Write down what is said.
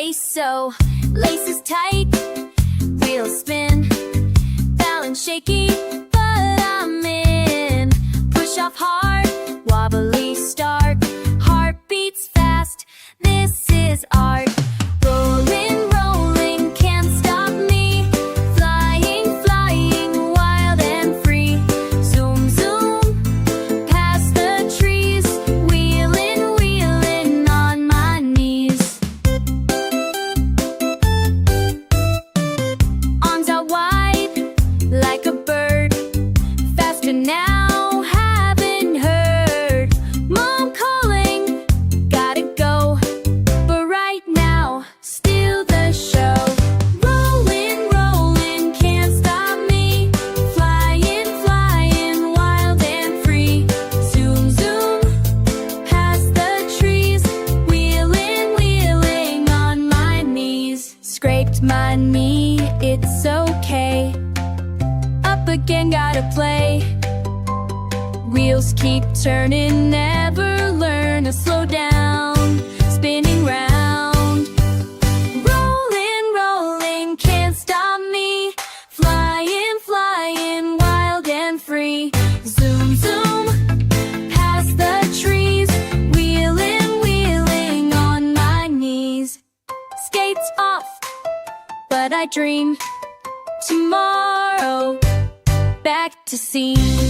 race, so laces tight, wheels spin, balance shaky, but I'm in. Push off hard, wobbly start, heart beats fast, this is art. Rolling, rolling, can't stop me, flying, flying, wild and free. Zoom, zoom, past the trees, wheeling, wheeling on my knees. Arms out wide, like a bird, faster now, haven't heard. Mom calling, gotta go, but right now, still the show. Rolling, rolling, can't stop me, flying, flying, wild and free. Zoom, zoom, past the trees, wheeling, wheeling on my knees. Scraped my knee, it's okay, up again, gotta play. Wheels keep turning, never learn to slow down, spinning round. Rolling, rolling, can't stop me, flying, flying, wild and free. Zoom, zoom, past the trees, wheeling, wheeling on my knees. Skates off, but I dream tomorrow, back to sea.